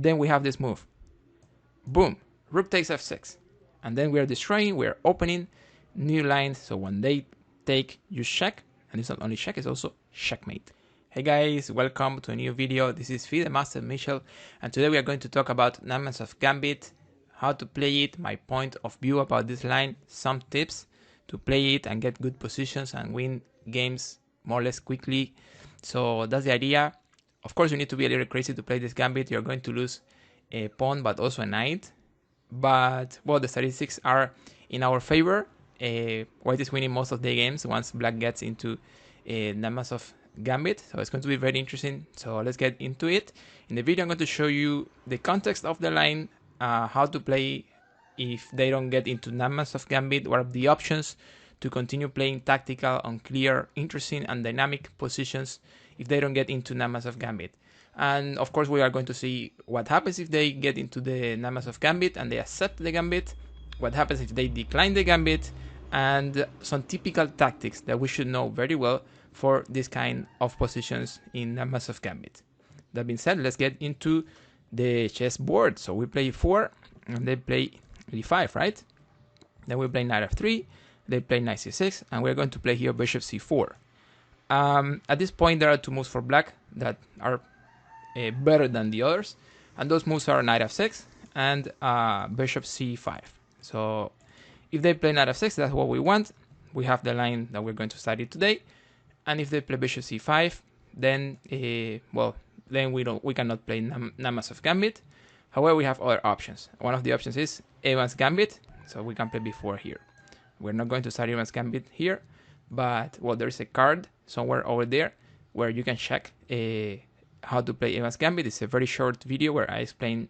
then we have this move. Boom, rook takes f6. And then we are destroying, we are opening new lines. So when they take, you check. And it's not only check, it's also checkmate. Hey guys, welcome to a new video. This is FIDE Master Michel, and today we are going to talk about Nakhmanson Gambit, how to play it, my point of view about this line, some tips to play it and get good positions and win games more or less quickly. So that's the idea. Of course, you need to be a little crazy to play this gambit. You're going to lose a pawn, but also a knight. But, well, the statistics are in our favor. White is winning most of the games once black gets into Nakhmanson Gambit. So it's going to be very interesting. So let's get into it. In the video, I'm going to show you the context of the line, how to play if they don't get into Nakhmanson Gambit, what are the options to continue playing tactical, unclear, interesting, and dynamic positions if they don't get into Nakhmanson Gambit. And of course, we are going to see what happens if they get into the Nakhmanson Gambit and they accept the Gambit, what happens if they decline the Gambit, and some typical tactics that we should know very well for this kind of positions in Nakhmanson Gambit. That being said, let's get into the chessboard. So we play e4 and they play e5, right? Then we play knight f3, they play knight c6, and we're going to play here bishop c4. At this point, there are two moves for black that are better than the others, and those moves are knight f6 and bishop c5. So if they play knight f6, that's what we want. We have the line that we're going to study today. And if they play bishop c5, then then we cannot play Nakhmanson Gambit. However, we have other options. One of the options is Evans Gambit, so we can play b4 here. We're not going to start Evans Gambit here, but well, there's a card somewhere over there where you can check how to play Evans Gambit. It's a very short video where I explain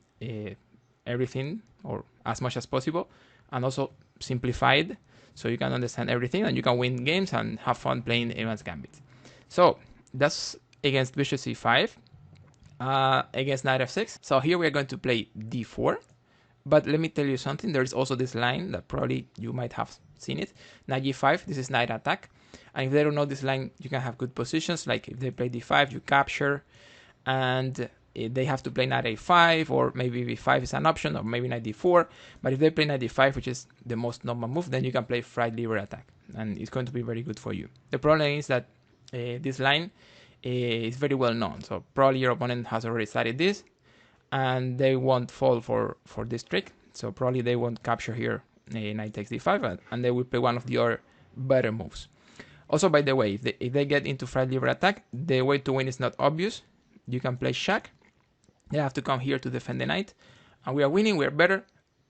everything, or as much as possible, and also simplified, so you can understand everything and you can win games and have fun playing Evans Gambit. So that's against bishop c5. Against knight f6. So here we are going to play d4. But let me tell you something. There is also this line that probably you might have seen it. Knight g5. This is knight attack. And if they don't know this line, you can have good positions. Like if they play d5, you capture. And they have to play knight a5, or maybe b5 is an option, or maybe knight d4. But if they play knight d5, which is the most normal move, then you can play fried lever attack. And it's going to be very good for you. The problem is that this line is very well known, so probably your opponent has already studied this and they won't fall for this trick. So probably they won't capture here knight takes d5, and they will play one of the other better moves. Also, by the way, if they get into fried lever attack, the way to win is not obvious. You can play shak. They have to come here to defend the knight, and we are winning, we are better,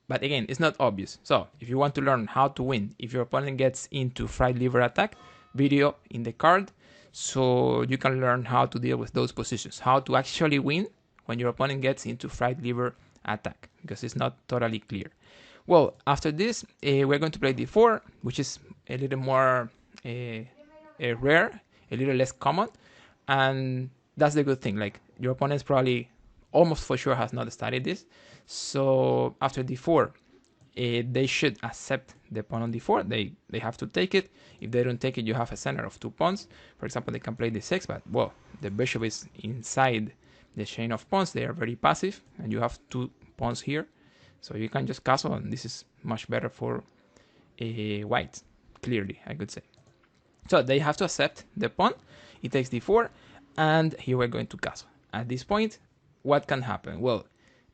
but again, it's not obvious. So if you want to learn how to win if your opponent gets into fried lever attack, video in the card, so you can learn how to deal with those positions, how to actually win when your opponent gets into fried lever attack, because it's not totally clear. Well, after this, we're going to play d4, which is a little more rare, a little less common, and that's the good thing. Like, your opponent's probably almost for sure has not studied this. So after d4, they should accept the pawn on d4. They have to take it. If they don't take it, you have a center of 2 pawns. For example, they can play d6, but well, the bishop is inside the chain of pawns. They are very passive, and you have 2 pawns here, so you can just castle, and this is much better for white, clearly, I could say. So they have to accept the pawn. It takes d4, and here we're going to castle. At this point, what can happen? Well,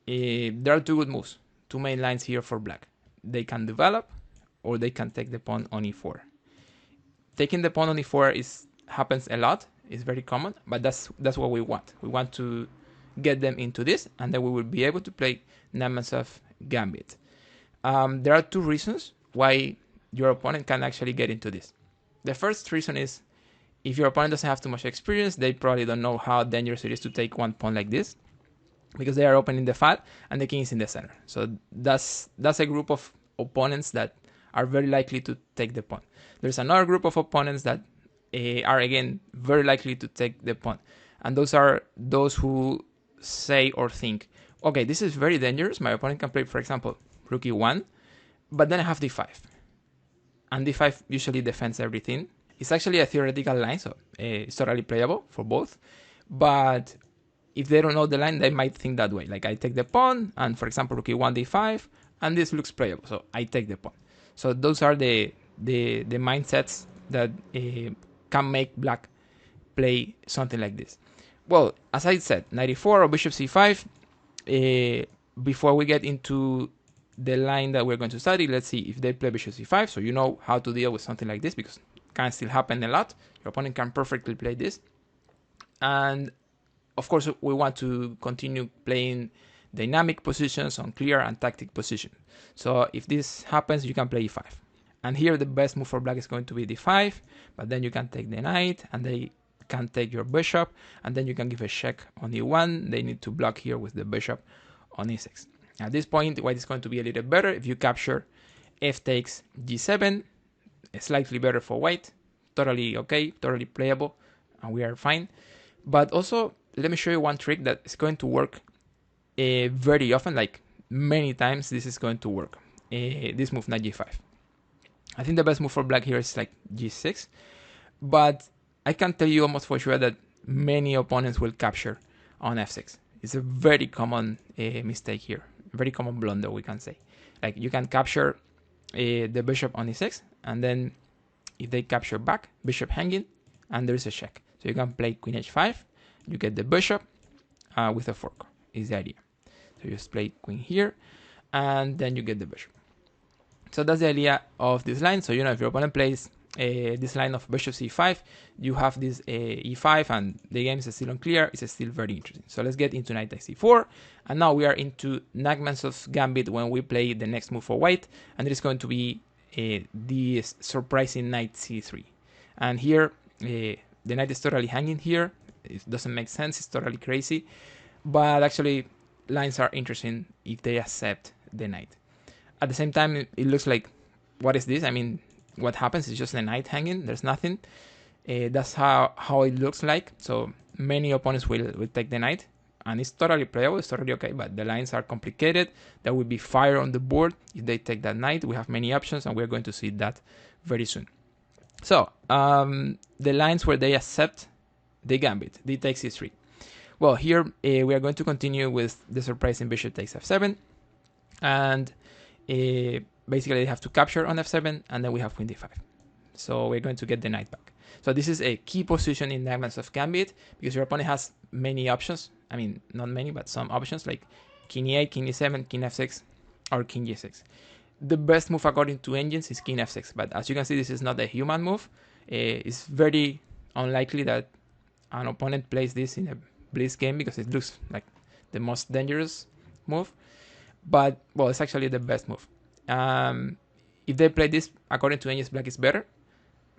there are 2 good moves, 2 main lines here for black. They can develop, or they can take the pawn on e4. Taking the pawn on e4 happens a lot. It's very common, but that's what we want. We want to get them into this, and then we will be able to play Nakhmanson Gambit. There are 2 reasons why your opponent can actually get into this. The first reason is, if your opponent doesn't have too much experience, they probably don't know how dangerous it is to take one pawn like this, because they are opening the file and the king is in the center. So that's a group of opponents that are very likely to take the pawn. There's another group of opponents that are again very likely to take the pawn, and those are those who say or think, okay, this is very dangerous. My opponent can play, for example, rook e1, but then I have d5, and d5 usually defends everything. It's actually a theoretical line, so it's totally playable for both. But if they don't know the line, they might think that way. Like I take the pawn, and for example, rook e1 d5, and this looks playable, so I take the pawn. So those are the mindsets that can make black play something like this. Well, as I said, 94 or bishop c5. Before we get into the line that we're going to study, let's see if they play bishop c5, so you know how to deal with something like this, because it can still happen a lot. Your opponent can perfectly play this. And of course, we want to continue playing dynamic positions on clear and tactic position. So if this happens, you can play e5. And here the best move for black is going to be d5, but then you can take the knight, and they can take your bishop, and then you can give a check on e1. They need to block here with the bishop on e6. At this point, white is going to be a little better if you capture f takes g7. Slightly better for white. Totally okay, totally playable, and we are fine. But also, let me show you one trick that is going to work very often, like many times this is going to work. This move, knight g5. I think the best move for black here is like g6, but I can tell you almost for sure that many opponents will capture on f6. It's a very common mistake here, very common blunder, we can say. Like you can capture the bishop on e6, and then if they capture back, bishop hanging, and there's a check. So you can play queen h5, you get the bishop with a fork, is the idea. So you just play queen here, and then you get the bishop. So that's the idea of this line. So you know, if your opponent plays this line of bishop c5, you have this e5, and the game is still unclear. It's still very interesting. So let's get into knight takes c4, and now we are into Nakhmanson's Gambit when we play the next move for white, and it is going to be the surprising knight c3. And here the knight is totally hanging here. It doesn't make sense. It's totally crazy, but actually lines are interesting if they accept the knight. At the same time, it looks like, what is this? I mean, what happens is just the knight hanging. There's nothing. That's how it looks like. So many opponents will take the knight, and it's totally playable. It's totally okay, but the lines are complicated. There will be fire on the board if they take that knight. We have many options, and we're going to see that very soon. So the lines where they accept the gambit, d takes e3. Well, here we are going to continue with the surprising bishop takes f7, and basically they have to capture on f7, and then we have queen d5. So we're going to get the knight back. So this is a key position in Nakhmanson's Gambit, because your opponent has many options. I mean, not many, but some options, like king e8, king e7, king f6, or king g6. The best move according to engines is king f6, but as you can see, this is not a human move. It's very unlikely that an opponent plays this in a blitz game, because it looks like the most dangerous move. But, well, it's actually the best move. If they play this, according to engines, black is better.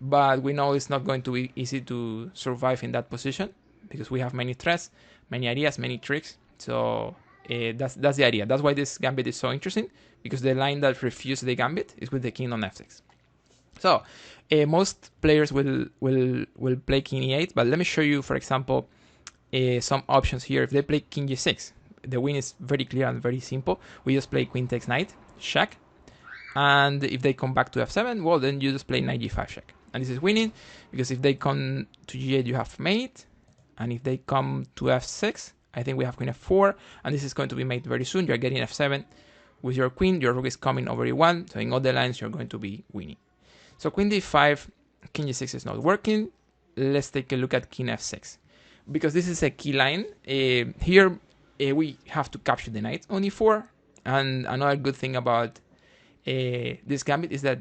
But we know it's not going to be easy to survive in that position, because we have many threats, many ideas, many tricks. So that's the idea. That's why this gambit is so interesting, because the line that refuses the gambit is with the king on f6. So most players will play king e8, but let me show you, for example, some options here. If they play king g6, the win is very clear and very simple. We just play queen takes knight, check. And if they come back to f7, well, then you just play knight g5 check. And this is winning, because if they come to g8, you have mate. And if they come to f6, I think we have queen f4. And this is going to be mate very soon. You're getting f7 with your queen. Your rook is coming over e1. So in all the lines, you're going to be winning. So queen d5, king g6 is not working. Let's take a look at king f6, because this is a key line. Here, we have to capture the knight on e4. And another good thing about this gambit is that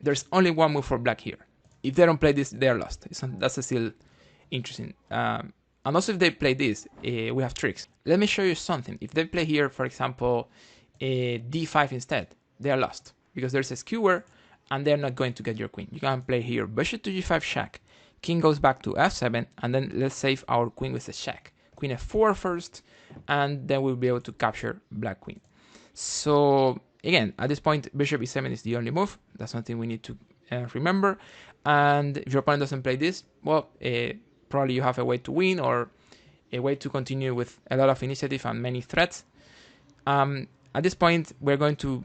there's only one move for black here. If they don't play this, they're lost. That's still interesting. And also, if they play this, we have tricks. Let me show you something. If they play here, for example, d5 instead, they are lost, because there's a skewer, and they're not going to get your queen. You can play here bishop to g5 check. King goes back to f7, and then let's save our queen with a check. Queen f4 first, and then we'll be able to capture black queen. So again, at this point, bishop e7 is the only move. That's something we need to remember. And if your opponent doesn't play this, well, probably you have a way to win, or a way to continue with a lot of initiative and many threats. At this point, we're going to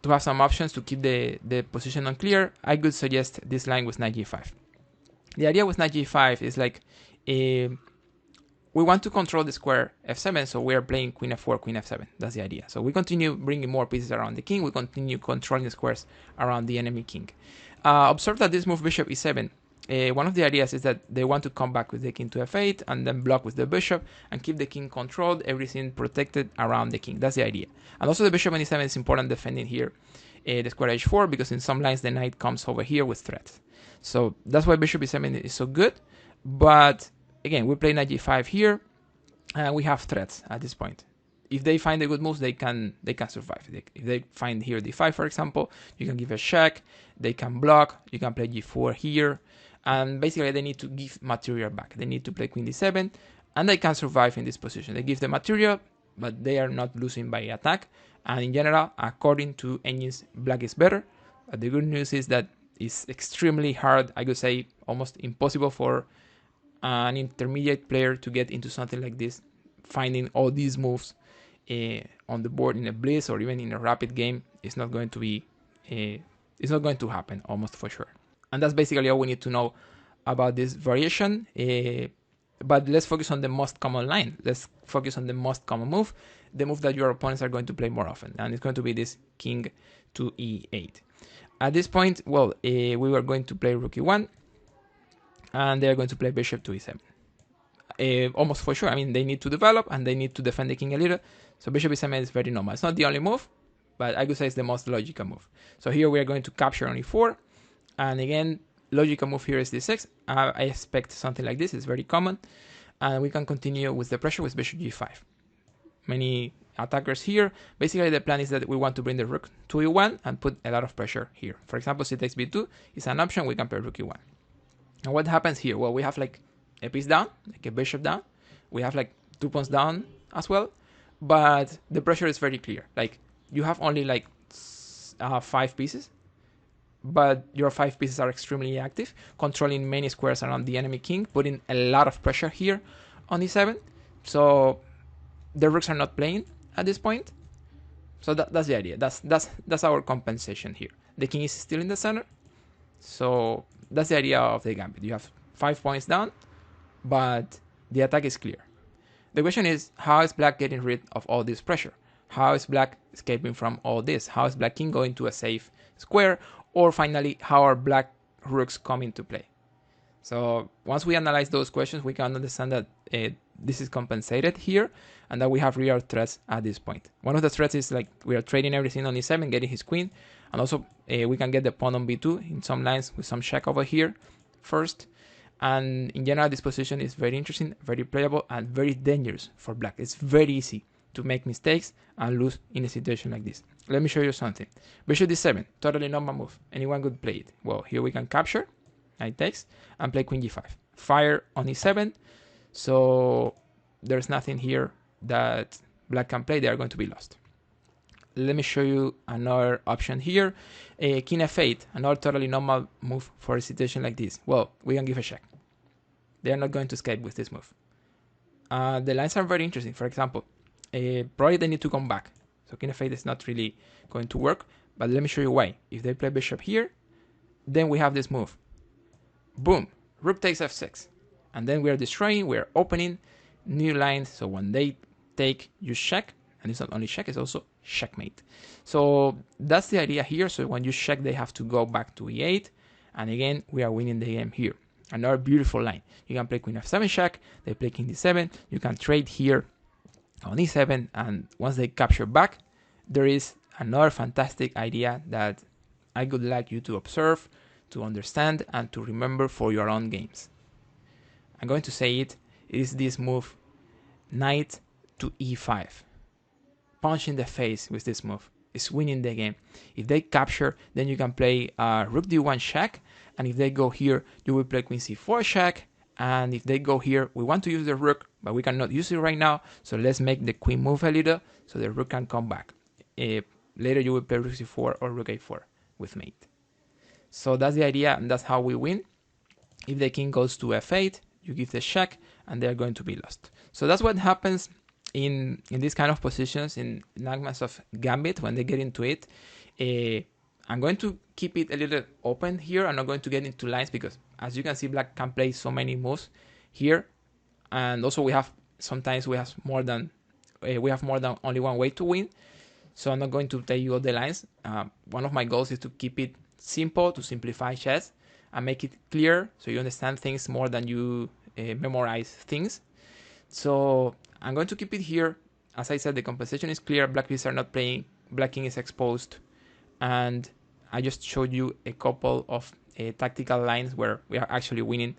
have some options to keep the position unclear. I could suggest this line with knight g5. The idea with knight g5 is like, we want to control the square f7, so we are playing queen f4, queen f7. That's the idea. So we continue bringing more pieces around the king. We continue controlling the squares around the enemy king. Observe that this move bishop e7, one of the ideas is that they want to come back with the king to f8 and then block with the bishop and keep the king controlled, everything protected around the king. That's the idea. And also the bishop on e7 is important defending here the square h4, because in some lines the knight comes over here with threats. So that's why bishop e7 is so good. But again, we play knight g5 here, and we have threats at this point. If they find the good moves, they can survive. If they find here d5, for example, you can give a check. They can block. You can play g4 here, and basically they need to give material back. They need to play queen d7, and they can survive in this position. They give the material, but they are not losing by attack. And in general, according to engines, black is better. But the good news is that it's extremely hard. I could say almost impossible for an intermediate player to get into something like this, finding all these moves on the board in a blitz or even in a rapid game. It's not going to be it's not going to happen, almost for sure. And that's basically all we need to know about this variation. But let's focus on the most common line. Let's focus on the most common move, the move that your opponents are going to play more often, and it's going to be this king to e8. At this point, well, we were going to play rook e1, and they're going to play bishop to e7. Almost for sure. I mean, they need to develop and they need to defend the king a little. So bishop e7 is very normal. It's not the only move, but I could say it's the most logical move. So here we are going to capture on e4. And again, logical move here is d6. I expect something like this. It's very common. And we can continue with the pressure with bishop g5. Many attackers here. Basically, the plan is that we want to bring the rook to e1 and put a lot of pressure here. For example, c takes b2 is an option. We can play rook e1. And what happens here? Well, we have like a piece down, like a bishop down. We have like 2 pawns down as well. But the pressure is very clear. Like, you have only like 5 pieces. But your 5 pieces are extremely active, controlling many squares around the enemy king, putting a lot of pressure here on e7. So the rooks are not playing at this point. So that's the idea. That's our compensation here. The king is still in the center. So that's the idea of the gambit. You have 5 points down, but the attack is clear. The question is, how is black getting rid of all this pressure? How is black escaping from all this? How is black king going to a safe square? Or finally, how are black rooks coming to play? So once we analyze those questions, we can understand that this is compensated here and that we have real threats at this point. One of the threats is like we are trading everything on e7, getting his queen. And also we can get the pawn on b2 in some lines with some check over here first. And in general, this position is very interesting, very playable, and very dangerous for black. It's very easy to make mistakes and lose in a situation like this. Let me show you something. Bishop d7, totally normal move. Anyone could play it. Well, here we can capture, knight takes, and play queen g5. Fire on e7, so there's nothing here that black can play. They are going to be lost. Let me show you another option here. King f8, another totally normal move for a situation like this. Well, we can give a check. They are not going to escape with this move. The lines are very interesting. For example, probably they need to come back. So king f8 is not really going to work. But let me show you why. If they play bishop here, then we have this move. Boom, rook takes f6. And then we are destroying, we are opening new lines. So when they take, you check. And it's not only check, it's also checkmate. So that's the idea here. So when you check, they have to go back to e8. And again, we are winning the game here. Another beautiful line. You can play queen f7 check. They play king d7. You can trade here on e7. And once they capture back, there is another fantastic idea that I would like you to observe, to understand, and to remember for your own games. I'm going to say it. It is this move, knight to e5. Punch in the face with this move. It's winning the game. If they capture, then you can play rook d1 check. And if they go here, you will play queen c4 check. And if they go here, we want to use the rook, but we cannot use it right now. So let's make the queen move a little so the rook can come back. Later you will play rook c4 or rook a4 with mate. So that's the idea, and that's how we win. If the king goes to f8, you give the check, and they're going to be lost. So that's what happens in these kind of positions in Nakhmanson Gambit when they get into it. I'm going to keep it a little open here. I'm not going to get into lines because, as you can see, black can play so many moves here. And also we have sometimes we have more than only one way to win. So I'm not going to tell you all the lines. One of my goals is to keep it simple, to simplify chess and make it clear so you understand things more than you memorize things. So I'm going to keep it here. As I said, the compensation is clear. Black pieces are not playing. Black king is exposed. And I just showed you a couple of tactical lines where we are actually winning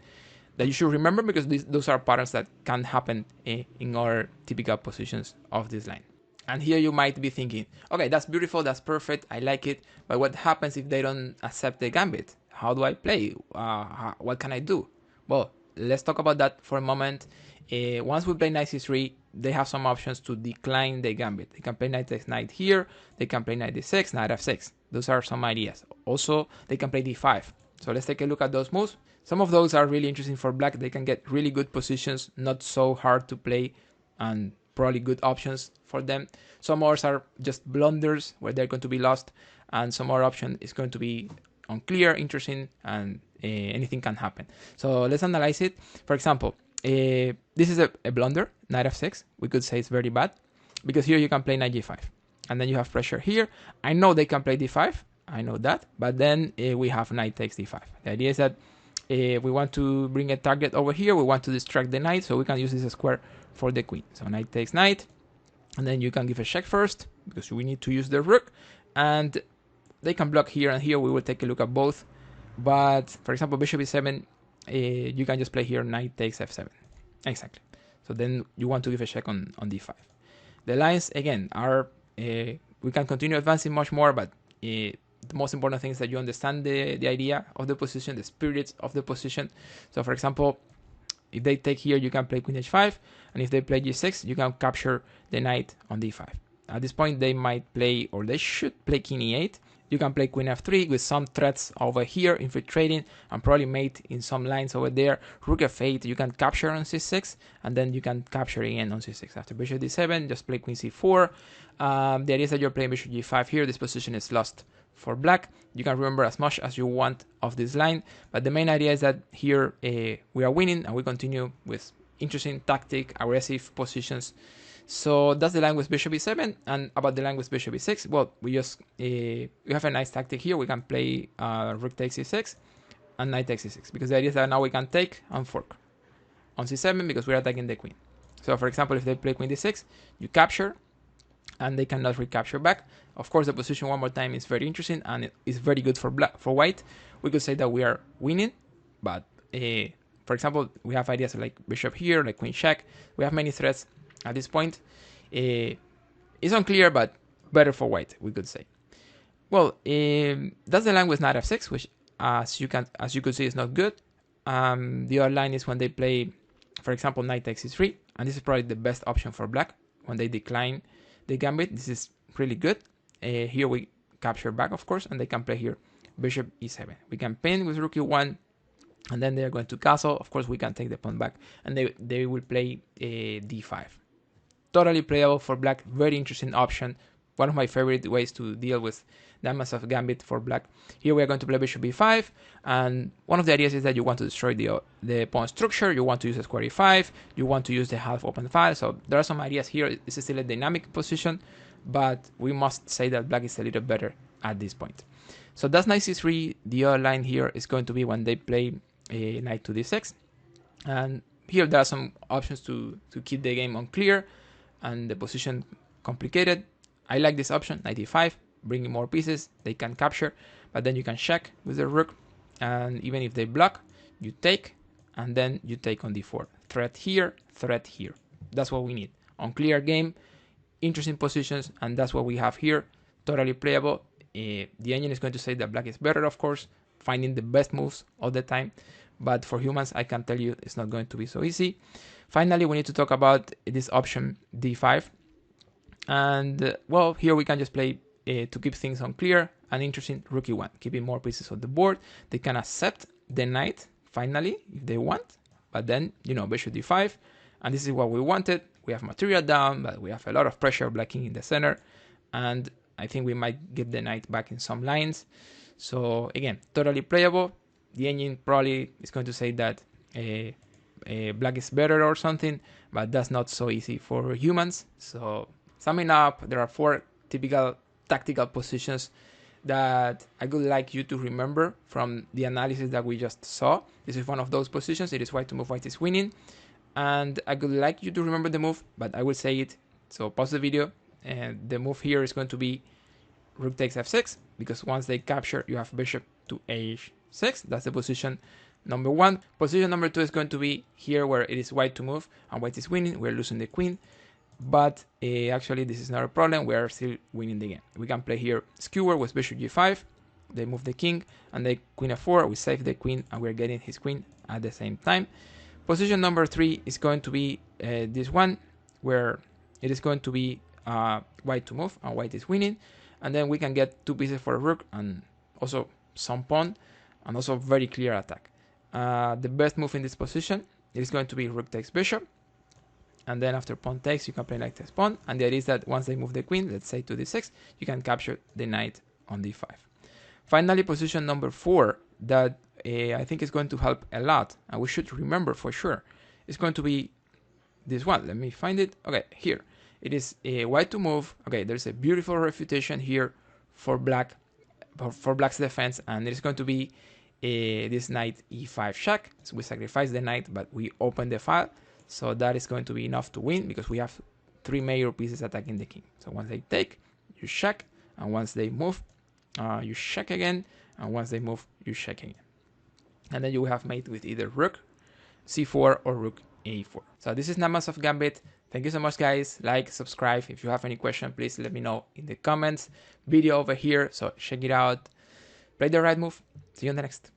that you should remember, because those are patterns that can happen in our typical positions of this line. And here you might be thinking, okay, that's beautiful, that's perfect, I like it, but what happens if they don't accept the gambit? How do I play? What can I do? Well, let's talk about that for a moment. Once we play knight c3, they have some options to decline the gambit. They can play knight takes knight here, they can play knight d6, knight f6. Those are some ideas. Also, they can play d5. So let's take a look at those moves. Some of those are really interesting for black. They can get really good positions, not so hard to play, and probably good options for them. Some others are just blunders where they're going to be lost, and some other option is going to be unclear, interesting, and anything can happen. So let's analyze it. For example, this is a blunder, knight f6. We could say it's very bad, because here you can play knight g5, and then you have pressure here. I know they can play d5, I know that, but then we have knight takes d5. The idea is that we want to bring a target over here, we want to distract the knight, so we can use this square for the queen. So knight takes knight, and then you can give a check first, because we need to use the rook, and they can block here and here. We will take a look at both, but for example, bishop e7, you can just play here knight takes f7. Exactly. So then you want to give a check on d5. The lines, again, are, we can continue advancing much more, but the most important thing is that you understand the idea of the position, the spirit of the position. So for example, if they take here, you can play queen h5, and if they play g6, you can capture the knight on d5. At this point, they might play, or they should play king e8. You can play queen f3 with some threats over here, infiltrating, and probably mate in some lines over there. Rook f8, you can capture on c6, and then you can capture again on c6. After bishop d7, just play queen c4. The idea is that you're playing bishop g5 here. This position is lost for black. You can remember as much as you want of this line, but the main idea is that here we are winning, and we continue with interesting tactic, aggressive positions. So that's the line with bishop e7. And about the line with bishop e6, well, we just we have a nice tactic here. We can play rook takes e6 and knight takes e6, because the idea is that now we can take and fork on c7 because we're attacking the queen. So for example, if they play queen d6, you capture, and they cannot recapture back. Of course, the position one more time is very interesting, and it is very good for white. We could say that we are winning, but for example, we have ideas like bishop here, like queen check. We have many threats at this point. It's unclear, but better for white, we could say. Well, that's the line with knight f6, which as you could see is not good. The other line is when they play, for example, knight takes e3, and this is probably the best option for black when they decline the gambit. This is really good. Here we capture back, of course, and they can play here bishop e7. We can pin with rook e1, and then they are going to castle. Of course, we can take the pawn back, and they will play d5. Totally playable for black. Very interesting option. One of my favorite ways to deal with Nakhmanson Gambit for black. Here we are going to play bishop b5, and one of the ideas is that you want to destroy the pawn structure. You want to use a square e5. You want to use the half open file. So there are some ideas here. This is still a dynamic position, but we must say that black is a little better at this point. So that's knight c3. The other line here is going to be when they play knight to d6, and here there are some options to keep the game unclear and the position complicated. I like this option, knight e5, bringing more pieces. They can capture, but then you can check with the rook, and even if they block, you take, and then you take on d4. Threat here, threat here. That's what we need. Unclear game, interesting positions, and that's what we have here. Totally playable. The engine is going to say that black is better, of course, finding the best moves all the time, but for humans, I can tell you it's not going to be so easy. Finally, we need to talk about this option d5, and well, here we can just play to keep things unclear and interesting, rook e1, keeping more pieces on the board. They can accept the knight finally if they want, but then, you know, bishop d5, and this is what we wanted. We have material down, but we have a lot of pressure blocking in the center, and I think we might get the knight back in some lines. So again, totally playable. The engine probably is going to say that black is better or something, but that's not so easy for humans. So summing up, there are 4 typical tactical positions that I would like you to remember from the analysis that we just saw. This is one of those positions. It is white to move, white is winning. And I would like you to remember the move, but I will say it. So pause the video, and the move here is going to be rook takes f6, because once they capture, you have bishop to h6. That's the position number 1. Position number 2 is going to be here, where it is white to move and white is winning. We're losing the queen, but actually this is not a problem. We are still winning the game. We can play here skewer with bishop g5. They move the king and the queen f4. We save the queen and we're getting his queen at the same time. Position number 3 is going to be this one, where it is going to be white to move and white is winning. And then we can get 2 pieces for a rook and also some pawn, and also very clear attack. The best move in this position is going to be rook takes bishop. And then after pawn takes, you can play knight takes pawn. And the idea is that once they move the queen, let's say to d6, you can capture the knight on d5. Finally, position number 4, that I think is going to help a lot, and we should remember for sure, is going to be this one. Let me find it. Okay, here. It is white to move. Okay, there's a beautiful refutation here for black's defense, and it is going to be this knight e5 check. So we sacrifice the knight, but we open the file. So that is going to be enough to win, because we have 3 major pieces attacking the king. So once they take, you check, and once they move, you check again, and once they move, you check again. And then you will have mate with either rook c4 or rook a4. So this is Nakhmanson Gambit. Thank you so much, guys. Like, subscribe. If you have any question, please let me know in the comments. Video over here, so check it out. Play the right move. See you on the next.